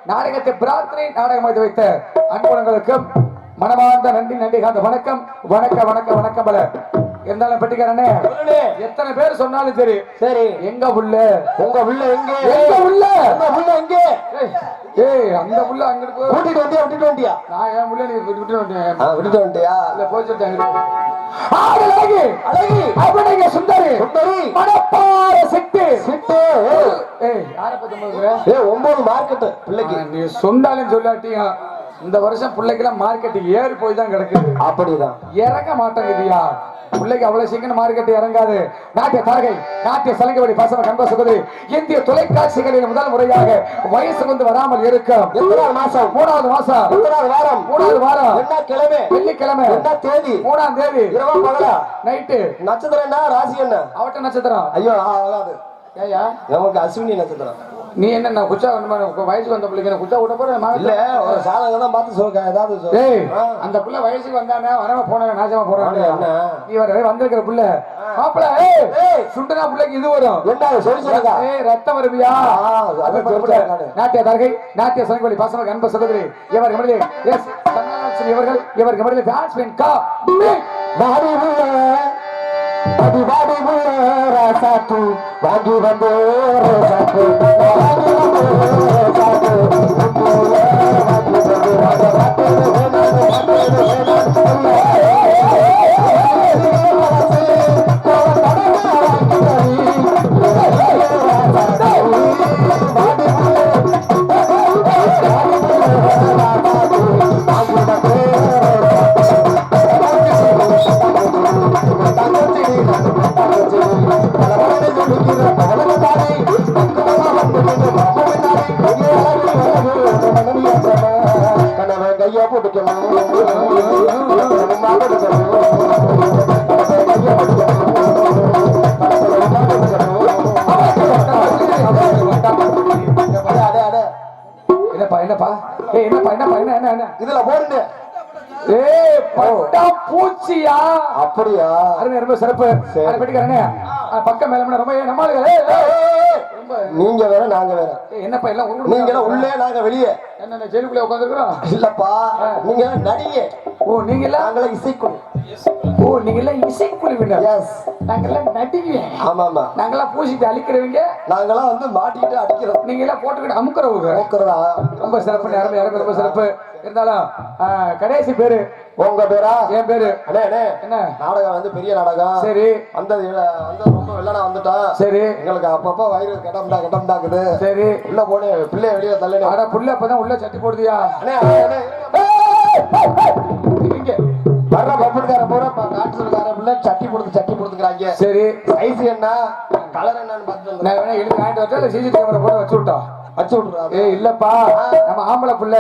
நாடகத்தை பிரார்த்தனை நாடகமாக வைத்த அன்புணங்களுக்கும் மனமார்ந்த நன்றி நன்றி காந்த வணக்கம் வணக்கம் வணக்கம் வணக்கம் பல இருந்தாலும் பெட்டிக்காரனே எத்தனை பேர் சொன்னாலும் சரி சரி எங்க உள்ள உங்க உள்ள எங்க எங்க உள்ள உள்ள எங்க ஏய் அந்த உள்ள அங்கிட்டு போய் விட்டுட்டு வண்டியா நான் ஏன் உள்ள நீ விட்டுட்டு வந்தேன் விட்டுட்டு வண்டியா இல்ல போய் சொல்லிட்டேன் அழகி அழகி அப்படிங்க சுந்தரி சுந்தரி மணப்பாற சிட்டு சிட்டு ஏய் யாரை பத்தி சொல்ற ஏய் 9 மார்க்கெட் பிள்ளைக்கு நீ சொன்னாலும் சொல்லாட்டியா இந்த வருஷம் பிள்ளைக்கெல்லாம் மார்க்கெட்டுக்கு ஏறி போய் தான் கிடக்குது அப்படிதான் இறங்க மாட்டேங்குதியா பிள்ளைக்கு அவ்வளவு சீக்கிரம் மார்க்கெட் இறங்காது நாட்டிய தாரகை நாட்டிய சலங்கவடி பசவ கண்ப சுகதி இந்திய தொலைக்காட்சிகளில் முதல் முறையாக வயசு வந்து வராமல் இருக்கும் எத்தனாவது மாசம் 3வது மாசம் எத்தனாவது வாரம் 3வது வாரம் என்ன கிழமை வெள்ளிக்கிழமை என்ன தேதி 3ஆம் தேதி இரவா பகலா நைட்டு நட்சத்திரம் என்ன ராசி என்ன அவட்ட நட்சத்திரம் ஐயோ ஆகாது ஏயா நமக்கு அஸ்வினி நட்சத்திரம் நீ என்ன நான் குச்சா வயசுக்கு வந்த பிள்ளைங்க குச்சா விட போறேன் இல்ல ஒரு சாதகம் தான் பார்த்து சொல்லுங்க ஏதாவது ஏய் அந்த புள்ள வயசுக்கு வந்தானே வரவ போன நாசமா போறானே நீ வர வந்திருக்கிற புள்ள மாப்பிள ஏய் சுண்டனா புள்ளைக்கு இது வரும் என்ன சொல்லி சொல்லுங்க ஏய் ரத்தம் வருவியா நாட்டிய தாரகை நாட்டிய சலங்கவடி பசவ கண்ப சுகதி இவர் கமலே எஸ் சன்னாசி இவர் கமலே பேட்ஸ்மேன் கா மாடி அடி வாடி ராசாத்து வாங்கி வந்தே ராசாத்து வாங்கி வந்தே ராசாத்து கையா போட்டுக்கணும் என்னப்பா என்னப்பா ஏய் என்னப்பா என்னப்பா என்ன என்ன இதுல போடுங்க ஏய் பட்டா பூச்சியா அப்படியா அருமை ரொம்ப சிறப்பு அட பெட்டிக்காரனே பக்கம் மேல ரொம்ப நம்மளுங்க நீங்க வேற நாங்க வேற என்னப்பா எல்லாம் நீங்க உள்ளே நாங்க வெளியே என்ன ஜெயிலுக்குள்ள உட்கார்ந்துக்கிறோம் இல்லப்பா நீங்க நடிகை ஓ நீங்க எல்லாம் நாங்கள இசைக்குழு ஓ நீங்க எல்லாம் இசைக்குழுவினர் எஸ் நாங்க எல்லாம் நடிகை ஆமா ஆமா நாங்க எல்லாம் பூசிட்டு அழிக்கிறவங்க நாங்கெல்லாம் வந்து மாட்டிட்டு அடிக்கிறோம் நீங்க எல்லாம் போட்டுக்கிட்டு அமுக்குறவங்க போக்குறதா ரொம்ப சிறப்பு அருமை அருமை ரொம்ப சிறப்பு இருந்தாலும் கடைசி பேரு உங்க பேரா என் பேரு அண்ணே அண்ணே என்ன நாடகம் வந்து பெரிய நாடகம் சரி வந்தது ரொம்ப வெள்ளனா வந்துட்டா சரி எங்களுக்கு அப்பப்ப வயிறு கட்டம்டாக்குது சரி உள்ள போனே பிள்ளைய வெளியே தள்ளனே அட புள்ள அப்பதான் உள்ள சட்டி போடுதியா அண்ணே அண்ணே இங்க வர்ற பப்புக்கார பூரா காட்டுக்கார பிள்ளை சட்டி கொடுத்துக்கிறாங்க சரி சைஸ் என்ன கலர் என்னன்னு பார்த்து நான் வேணா எழுதி வாங்கிட்டு வரட்டா இல்ல சிசி கேமரா போட்டு வச்சு விட்டோம் வச்சு விட்டுறா ஏய் இல்லப்பா நம்ம ஆம்பளை புள்ள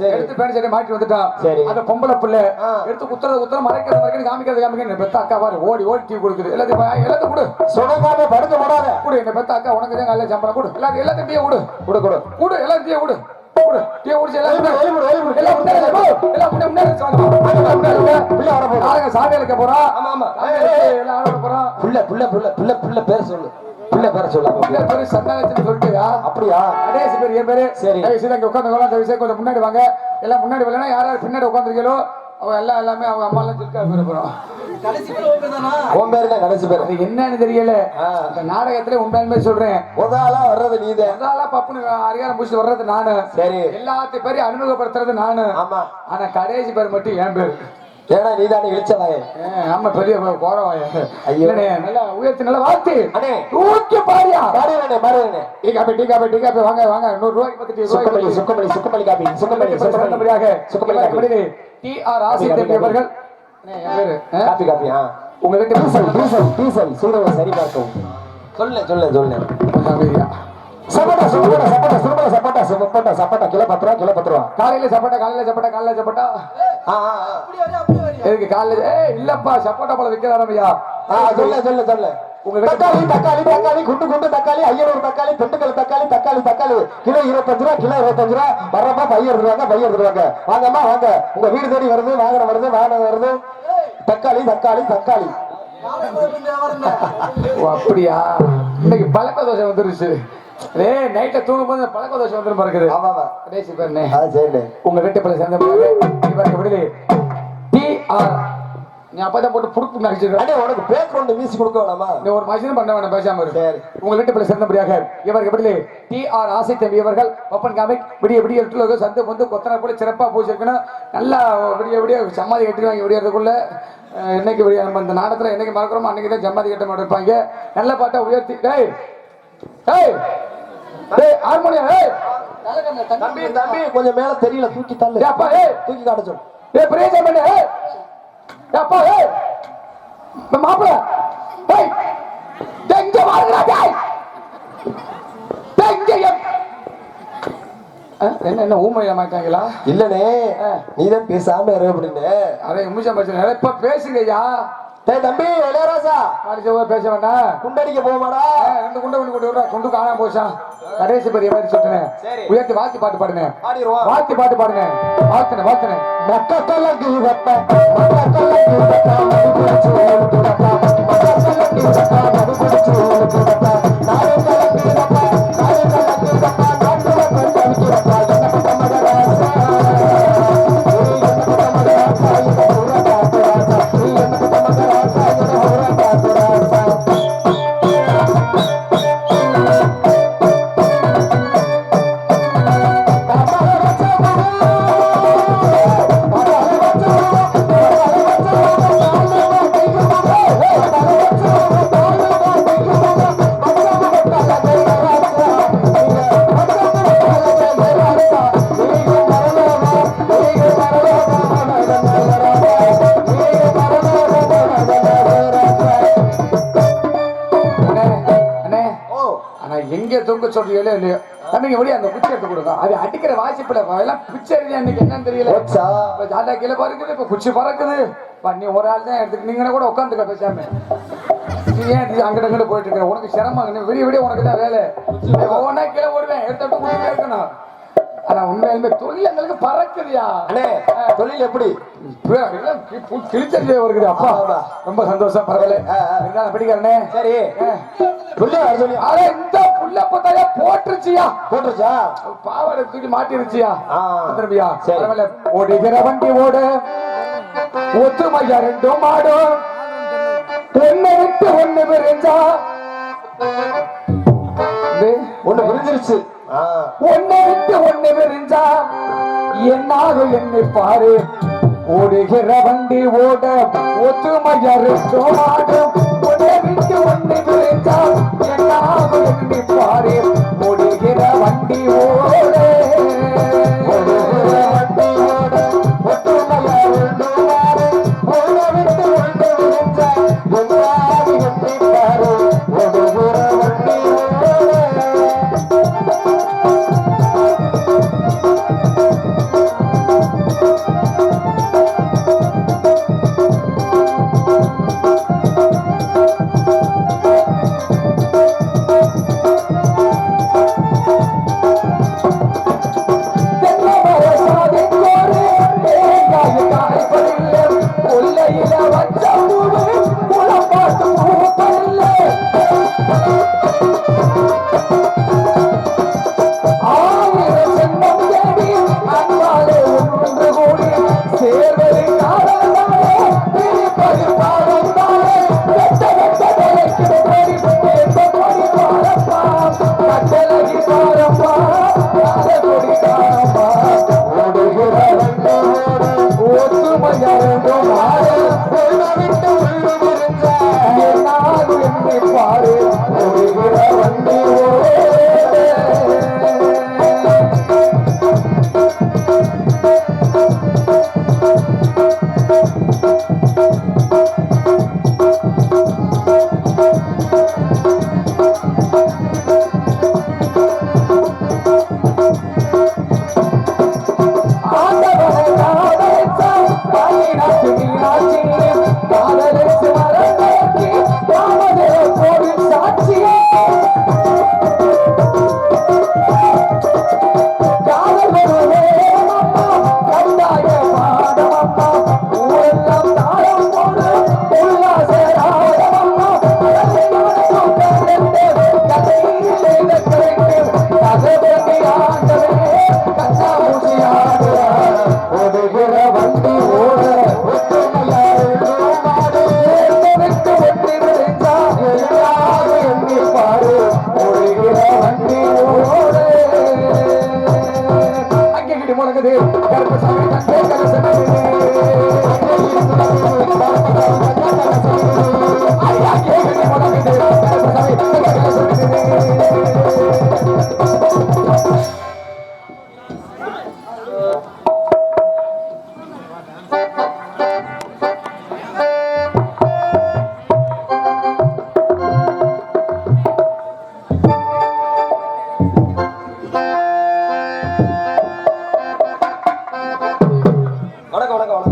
எடுத்து பேண்ட் சட்டை மாட்டி வந்துட்டான் சரி அந்த பொம்பளை புள்ள எடுத்து குத்துறது மறைக்கிறது காமிக்கிறது பெத்த அக்கா பாரு ஓடி டீ கொடுக்குது எல்லாத்தையும் கொடு சொன்னக்காம படுக்க போடாத கொடு என்ன பெத்த அக்கா உனக்கு தான் நல்ல சம்பளம் கொடு எல்லாத்தையும் டீ கொடு எல்லாத்தையும் டீ கொடு டீ குடிச்சு சாமியாளுக்க போறோம் ஆமா ஆமா எல்லாம் ஆட போறோம் புள்ள பேர் சொல்லு பிள்ளை பேர சொல்ல பேரு சந்தானத்தின் சொல்லிட்டியா அப்படியா கடைசி பேர் என் பேரு சரி அங்க உட்காந்து கொஞ்சம் முன்னாடி வாங்க எல்லாம் முன்னாடி வரலன்னா யாராவது பின்னாடி உட்காந்துருக்கீங்களோ அவங்க எல்லாமே அவங்க அம்மா எல்லாம் சொல்லிட்டு பேர போறோம் கடைசி பேர் அது என்னன்னு தெரியல இந்த நாடகத்துல உண்மையுமே சொல்றேன் முதலா வர்றது நீதான் முதலா பப்புனு அதிகாரம் முடிச்சு வர்றது நானு சரி எல்லாத்தையும் பேரையும் அறிமுகப்படுத்துறது நானு ஆமா ஆனா கடைசி பேர் மட்டும் என் பேரு ஏன்னா நீதானே இழிச்சவாயே ஆமா பெரிய கோரவாயே ஐயோ நல்லா உயர்த்தி நல்லா வாழ்த்து அண்ணே தூக்கி பாரியா பாருங்க டீ காபி வாங்க 100 ரூபாய்க்கு 10 சுக்கமணி காபி டி ஆர் ஆசிரியர் அவர்கள் என் பேரு காபி உங்ககிட்ட டீசல் சூடவை சரி பார்க்கவும் சொல்ல சப்பட்டா கிலோ 10 ரூபா காலையில சப்பட்டா எதுக்கு காலையில இல்லப்பா சப்போட்டா பழம் விற்கிறாரமையா சொல்ல தக்காளி குண்டு தக்காளி 500 தக்காளி பெண்டுக்கல் தக்காளி கிலோ 25 ரூபா வர்றப்ப பைய எடுத்துருவாங்க வாங்கம்மா வாங்க உங்க வீடு தேடி வருது வாகனம் வருது தக்காளி அப்படியா இன்னைக்கு பழக்க தோசை வந்துருச்சு டேய் நைட்ல தூங்கும் போது பழக்க தோஷம் வந்துரும் பாருக்குது ஆமா ஆமா கடைசி பேருனே சரி உங்க வீட்டு பிள்ளை சேர்ந்த இவருக்கு விடுதலை TR நீ அப்பதான் போட்டு புடுப்பு நடிச்சிருக்க அடே உனக்கு பேக்ரவுண்ட் மியூசிக் கொடுக்க வேணாமா நீ ஒரு மனுஷனும் பண்ண வேணாம் பேசாம இரு சரி உங்க வீட்டு பிள்ளை சேர்ந்தபடியாக இவருக்கு விடுதலை TR ஆசை தம்பி இவர்கள் ஓப்பன் காமிக் விடிய விடிய எட்டு சந்து வந்து கொத்தனை போல சிறப்பா போச்சிருக்கணும் நல்லா விடிய விடிய சமாதி கட்டிடுவாங்க விடியறதுக்குள்ள என்னைக்கு விடிய நம்ம இந்த நாடகத்துல என்னைக்கு மறக்கிறோமோ அன்னைக்கு தான் சமாதி கட்ட மாட்டேன் இருப்பாங்க நல்ல பாட்டா உயர்த்தி டேய் டேய் டேய் ஹார்மோனியம் ஏய் தம்பி தம்பி கொஞ்சம் மேல தெரியல தூக்கி தள்ளு ஏய் அப்பா ஏய் தூக்கி காட்ட சொல்லு ஏய் பிரேசம் பண்ணு ஏய் அப்பா ஏய் மாப்பிள ஏய் டெங்க வாங்கடா டேய் டெங்க என்ன என்ன ஊமையா மாட்டாங்களா இல்லனே நீதான் பேசாம இரு அப்படின்னு அதே நிமிஷம் பிரச்சனை இப்ப பேசுங்கய்யா டேய் தம்பி இளையராஜா நாளைக்கு பேச வேண்டாம் குண்டடிக்க போமாடா ரெண்டு குண்டை கொண்டு விடுறா குண்டு காணாம போச்சா கடைசி பெரிய மாதிரி சொல்லிட்டேன் உயர்த்தி வாழ்த்தி பாட்டு பாடுங்க வாழ்த்தி பாட்டு பாடுங்க வாழ்த்தன வாழ்த்தன மக்கள கீதப்ப மக்கள கீதப்ப மது குடிச்சு ஓடுடப்பா மக்கள கீதப்ப மது குடிச்சு ஓடுடப்பா நாயங்கள கீதப்ப நாயங்கள கீதப்ப நாட்டுல கண்டடிக்கிறப்பா என்ன பட்டமடராசா நீ என்ன பட்டமடராசா என்ன ஊர காத்துராசா நீ என்ன பட்டமடராசா என்ன ஊர காத்துராசா எங்க தூங்க சொல்றீங்களோ இல்லையோ தம்பிங்க வெளியே அந்த குச்சி எடுத்து கொடுங்க அது அடிக்கிற வாசிப்புல எல்லாம் பிச்சை அன்னைக்கு என்னன்னு தெரியல ஜாலா கீழே பறக்குது இப்ப குச்சி பறக்குது நீ ஒரு ஆள் தான் எடுத்துக்க நீங்க கூட உட்காந்துக்க பேசாம நீ ஏன் அங்கிட்ட அங்கிட்ட போயிட்டு இருக்க உனக்கு சிரமம் நீ விடிய விடிய உனக்கு தான் வேலை ஒவ்வொன்னா கீழே ஓடுவேன் எடுத்துட்டு குடிச்சிட்டே இருக்கணும் ஆனா உண்மையிலுமே தொழில் எங்களுக்கு பறக்குதுயா அண்ணே தொழில் எப்படி கிழிச்சே வருகுது அப்பா ரொம்ப சந்தோஷம் பரவாயில்ல பிடிக்கிறனே சரி இந்த புள்ள பத்தாயா போட்டுருச்சியா போட்டுருச்சா பாவாடை தூக்கி மாட்டிருச்சியா திரும்பியா சரி பரவாயில்ல ஓடுகிற வண்டி ஓடு ஒத்துமையா ரெண்டும் மாடும் ஒண்ணு விட்டு ஒண்ணு விரிஞ்சா ஒண்ணு விரிஞ்சிருச்சு ஒண்ணு விட்டு ஒண்ணு விரிஞ்சா என்னாகும் என்னை பாரு ஓடுகிற வண்டி ஓட ஒத்துமையா ரெண்டும் மாடும் ஒண்ணு விட்டு ஒண்ணு விரிஞ்சா என்னாகும் என்னை பாரு ஓடுகிற வண்டி ஓட வண்டி ஓட ஒத்துமையா ரெண்டும் மாடும் ஒண்ணு விட்டு ஒண்ணு விரிஞ்சா என்னாகும் என்னை பாரு ஓடுகிற வண்டி ஓட முழங்குது கருப்பசாமி தந்தை கலசமே ஐயா கேட்குது முழங்குது கருப்பசாமி தந்தை கலசமே வணக்கம் வணக்கம்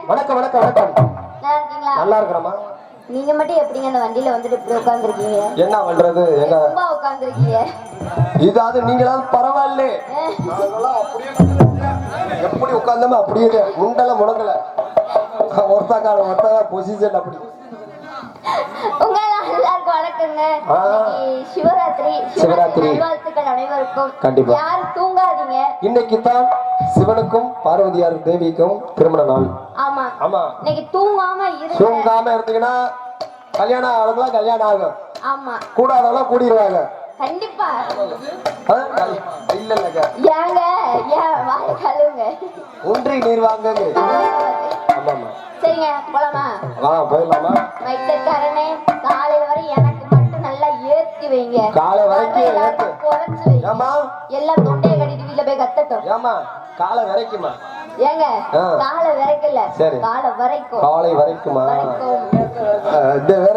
வணக்கம் வணக்கம் வணக்கம் நல்லா இருக்கிறோமா நீங்க மட்டும் எப்படிங்க அந்த வண்டியில வந்துட்டு இப்படி உட்கார்ந்துருக்கீங்க? என்ன பண்றது எங்க ரொம்ப உட்கார்ந்துருக்கீங்க. இதாவது நீங்களாவது பரவாயில்ல எப்படி உட்கார்ந்தோமோ அப்படியே முண்டல முடங்கல ஒருத்தா கால ஒருத்தா பொசிஷன் அப்படி உங்க எல்லாருக்கும் வணக்கங்க. சிவராத்திரி சிவராத்திரி வாழ்த்துக்கள் அனைவருக்கும். கண்டிப்பா. யாரும் தூங்காதீங்க. இன்னைக்கு தான் சிவனுக்கும் பார்வதியார் தேவிக்கும் திருமண நாள். ஆமா ஆமா இன்னைக்கு தூங்காம இருந்தீங்கன்னா கல்யாணம் ஆகுதுலாம் கல்யாணம் ஆகும். ஆமா கூடாதெல்லாம் கூடிடுவாங்க கண்டிப்பா. இல்ல இல்லங்க ஏங்க ஏன் வாய் கழுவுங்க. ஒன்றி நீர் வாங்க. ஆமா ஆமா சரிங்க போலாமா? போயிடலாமா? மைத்தக்காரனே காலையில வரை எனக்கு மட்டும் நல்லா ஏத்தி வைங்க. காலை வரைக்கும் எல்லாரும் குறைச்சு வைங்க. ஏமா எல்லாம் தொண்டையை கட்டிட்டு வீட்டுல போய் கத்தட்டும். ஏமா காலை வரைக்குமா? ஏங்க காலை வரைக்கல சரி காலை வரைக்கும். காலை வரைக்குமா? இந்த வேற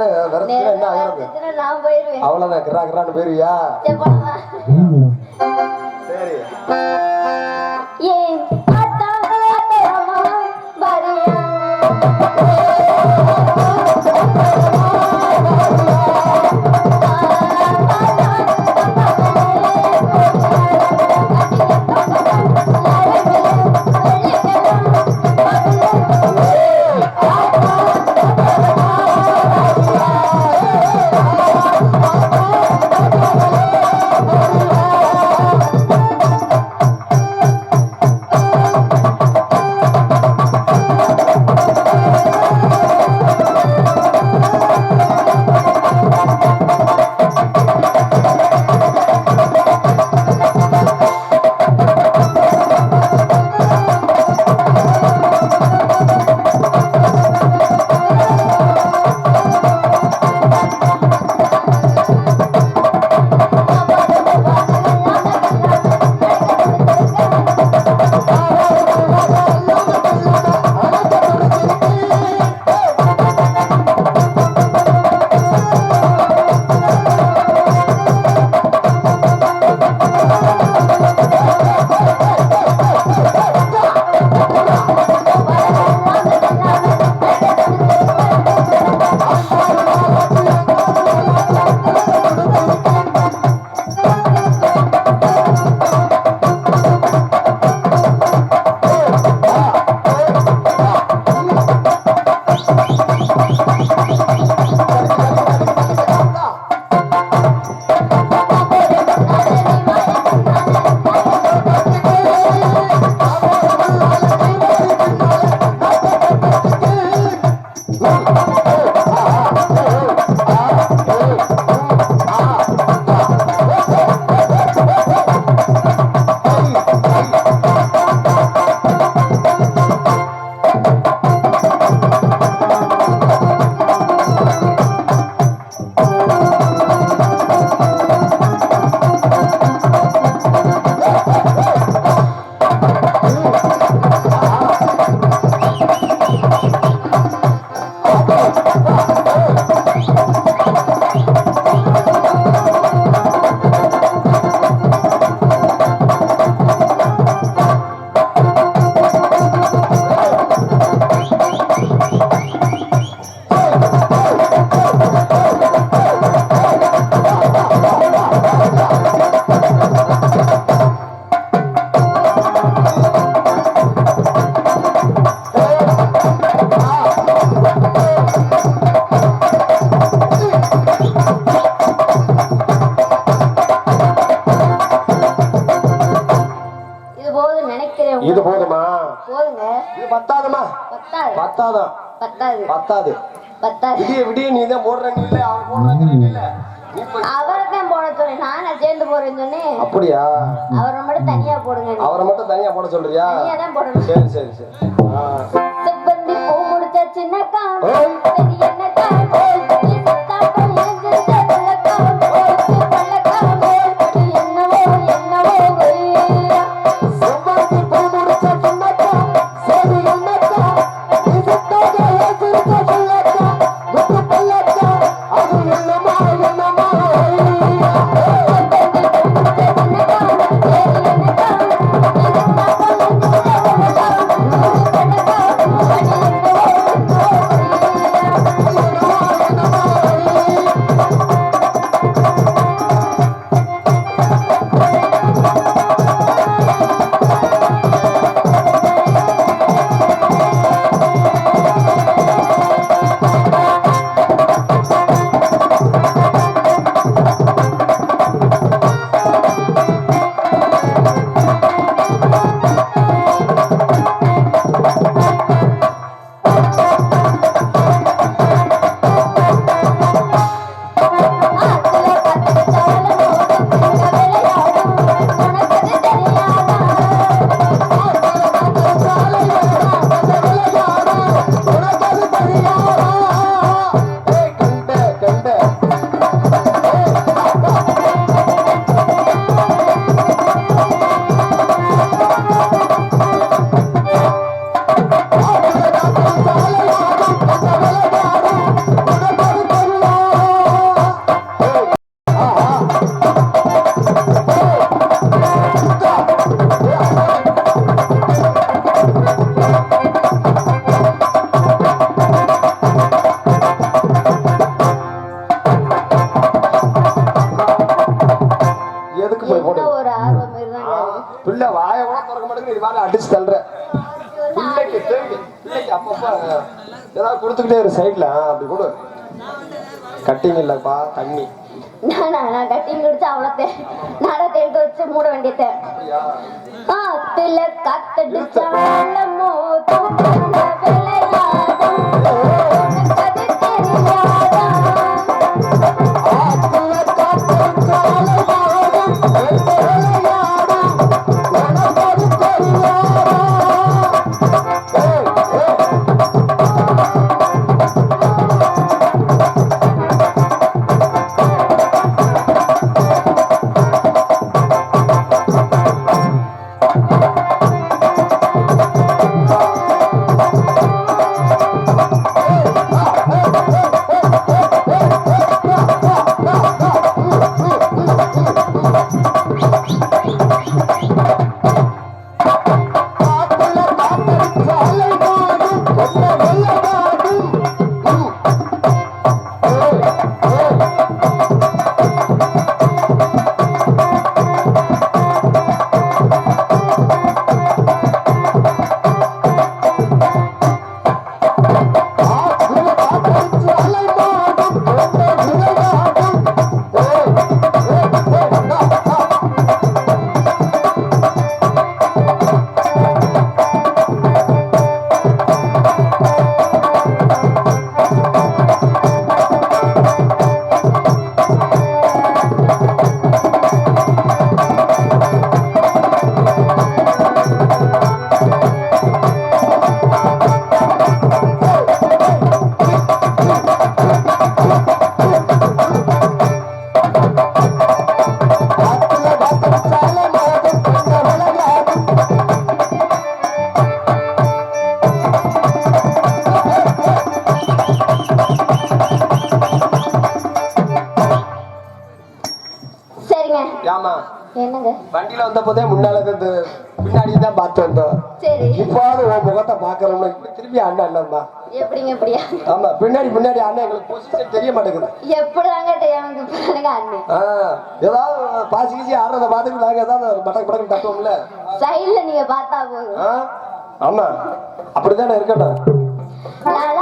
என்ன ஆகிறது? நான் போயிருவேன். அவ்வளவுதான் கிரா கிரான்னு போயிருவியா? சரி ஏன் அத்தா அத்தம்மா வரியா Oh போதுங்க. இது பத்தாதுமா? பத்தாது. பத்தாதான். பத்தாது. பத்தாது. பத்தாது. விடிய விடிய நீ தான் போடுறேன்னு இல்ல, அவன் போடுறாங்க இல்ல. நீ போய் அவரைத்தான் போட சொன்னேன். நான் சேர்ந்து போறேன்னு சொன்னேன். அப்படியா? அவரை மட்டும் தனியா போடுங்க. அவரை மட்டும் தனியா போட சொல்றியா? தனியா தான் போடணும். சரி சரி சரி. செவ்வந்தி பூ முடிச்ச சின்னக்கா, ஓய். சரி என்னக்கா, நீ சித்தாட்டம் இணைஞ்சிருச்ச வெள்ளக்கா, வெள்ளக்கா, அது என்னவோ என்னவோ ஐயா. செவ்வந்தி பூ முடிச்ச சின்னக்கா, சரி என்னக்கா, நீ சித்தாட்டம் இணைஞ்சிருச்ச வெள்ளக்கா, முத்து பல்லக்கா, அது என்னமா என்னமா ஐயா. எதுக்கு போய் போடு? என்ன ஒரு ஆர்வம் இருந்தாங்க. பிள்ளை வாயை கூட திறக்க மாட்டேங்குது, இது மாதிரி அடிச்சு தள்ளுற. பிள்ளைக்கு தெரியுது. பிள்ளைக்கு அப்பப்ப ஏதாவது கொடுத்துக்கிட்டே இரு சைட்ல. அப்படி கொடு. கட்டிங் இல்லப்பா, தண்ணி. நான் கட்டிங் குடிச்சு அவ்வளோ நட தேட்டு வச்சு மூட வேண்டியது. ஆத்துல காத்தடிச்சாலமோ தூக்கல விளையாடும் உனக்கு அது தெரியாதா. என்னங்க வண்டியில வந்த போதே முன்னால இருந்து பின்னாடி தான் பார்த்து வந்தோம். சரி இப்பாவது உன் முகத்தை பாக்குறோம்னா திரும்பி அண்ணன் அண்ணன்மா. எப்படிங்க எப்படியா? ஆமா பின்னாடி முன்னாடி அண்ணன் எங்களுக்கு பொசிஷன் தெரிய மாட்டேங்குது. எப்படிதாங்க தெரியாம பாருங்க அண்ணன். ஏதாவது பாசி கீசி ஆடுறத பார்த்துட்டு நாங்க ஏதாவது மடக்கு மடக்கு தட்டுவோம்ல. சைடுல நீங்க பார்த்தா போதும். ஆமா அப்படித்தானே இருக்கட்டும். நான்